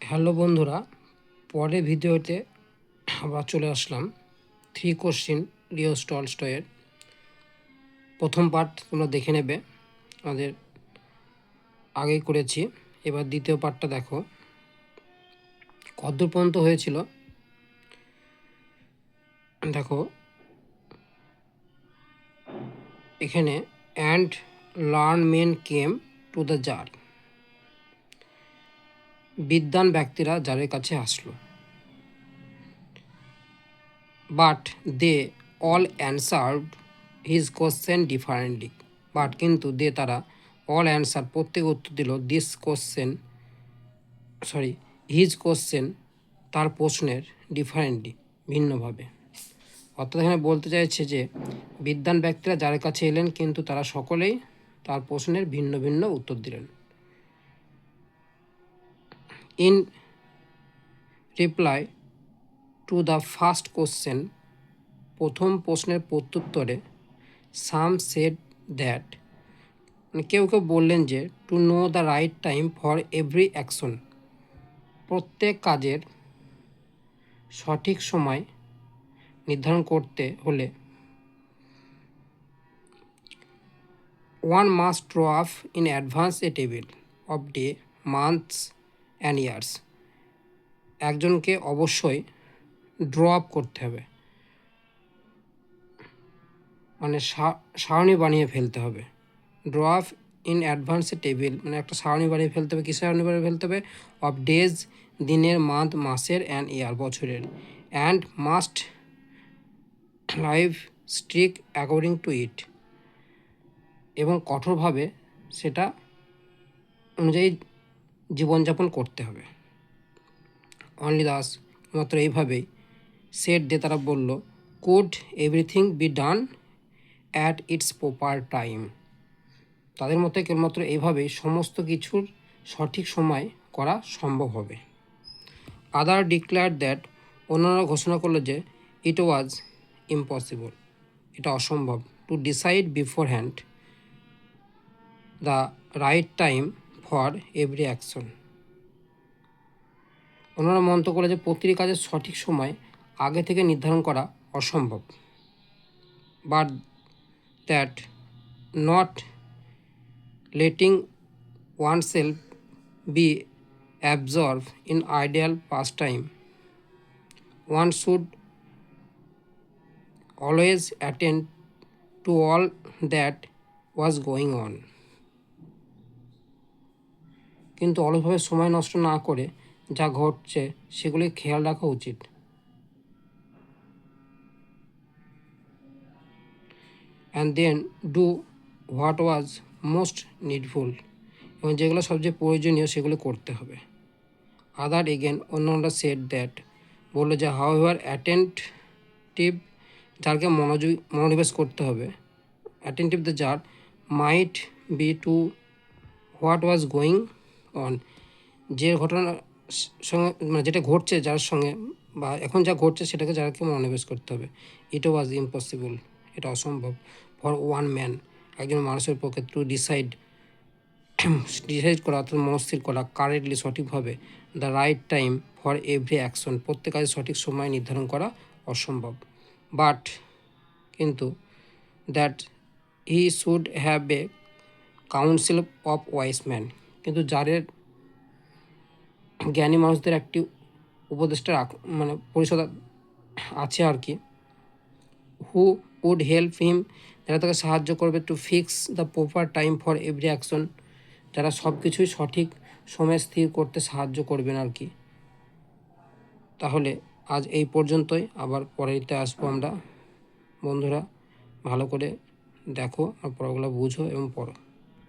Hello বন্ধুরা, পরের ভিডিওতে আবার চলে আসলাম। 3 কোশ্চিন লিও টলস্টয়ের প্রথম পার্ট তোমরা দেখে নেবে, আমাদের আগেই করেছি। এবার দ্বিতীয় পার্টটা দেখো কতদূর পর্যন্ত হয়েছিল। দেখো এখানে and learn men came to the tsar, বিদ্বান ব্যক্তিরা জারের কাছে আসলো। But they all answered his question differently, but কিন্তু তারা অল অ্যান্সার প্রত্যেক উত্তর দিল দিস কোশ্চেন হিজ কোশ্চেন তার প্রশ্নের ডিফারেন্টলি ভিন্নভাবে। অর্থাৎ এখানে বলতে চাইছে যে বিদ্বান ব্যক্তিরা যার কাছে এলেন কিন্তু তারা সকলেই তার প্রশ্নের ভিন্ন ভিন্ন উত্তর দিলেন। In reply to the first question, প্রথম প্রশ্নের প্রত্যুত্তরে সাম সেড দ্যাট, কেউ কেউ বললেন যে to know the right time for every action, প্রত্যেক কাজের সঠিক সময় নির্ধারণ করতে হলে one must draw up in advance A table off day, months and years, একজনকে অবশ্যই ড্র আপ করতে হবে, মানে সারণী বানিয়ে ফেলতে হবে। Draw up in advance A table মানে একটা সারণী বানিয়ে ফেলতে হবে। কিসের সারণী বানিয়ে ফেলতে হবে? অফ ডেজ, দিনের, মান্থ মাসের, অ্যান্ড ইয়ার বছরের, and must live strict according to it, এবং কঠোরভাবে সেটা অনুযায়ী জীবনযাপন করতে হবে। অনলি দাস, মাত্র এইভাবেই সেট দিয়ে তারা বলল could everything be done at it's proper time, তাদের মতে কেবলমাত্র এইভাবেই সমস্ত কিছুর সঠিক সময় করা সম্ভব হবে। আদার ডিক্লেয়ার দ্যাট, অন্যরা ঘোষণা করলো যে ইট ওয়াজ ইম্পসিবল, এটা অসম্ভব, to decide before hand the right time for every action, অন্যরা মন্তব্য করে যে প্রতিটি কাজের সঠিক সময় আগে থেকে নির্ধারণ করা অসম্ভব। But that not letting oneself be absorbed in ideal pastime, one should always attend to all that was going on, কিন্তু অলসভাবে সময় নষ্ট না করে যা ঘটছে সেগুলি খেয়াল রাখা উচিত। And then do what was most needful, এবং যেগুলো সবচেয়ে প্রয়োজনীয় সেগুলো করতে হবে। আদার এগেন, অন্যরা সেট দ্যাট, বললো যে হাউএভার অ্যাটেন্টিভ, যারকে মনোনিবেশ করতে হবে, অ্যাটেন্টিভ দ্য যার, might be to what was going on, যে ঘটনার সঙ্গে মানে যেটা ঘটছে যার সঙ্গে বা এখন যা ঘটছে সেটাকে যারকে মনোনিবেশ করতে হবে। ইট ওয়াজ ইম্পসিবল, এটা অসম্ভব, ফর ওয়ান ম্যান, একজন মানুষের পক্ষে, টু ডিসাইড করা অর্থাৎ মনস্থির করা, কারেক্টলি সঠিকভাবে, the right time for every action, প্রত্যেক কাজে সঠিক সময় নির্ধারণ করা অসম্ভব। বাট কিন্তু that he should have a council of wise man, কিন্তু যারের জ্ঞানী মানুষদের একটি উপদেষ্টা মানে পরিষদ আছে আর কি, হু উড হেল্প হিম, যারা তাকে সাহায্য করবে, to fix the proper time for every action, যারা সব কিছুই সঠিক সময় স্থির করতে সাহায্য করবেন আর কি। তাহলে আজ এই পর্যন্তই, আবার পরেরতে আসবো আমরা। বন্ধুরা ভালো করে দেখো আর পড়াগুলো বুঝো এবং পড়ো।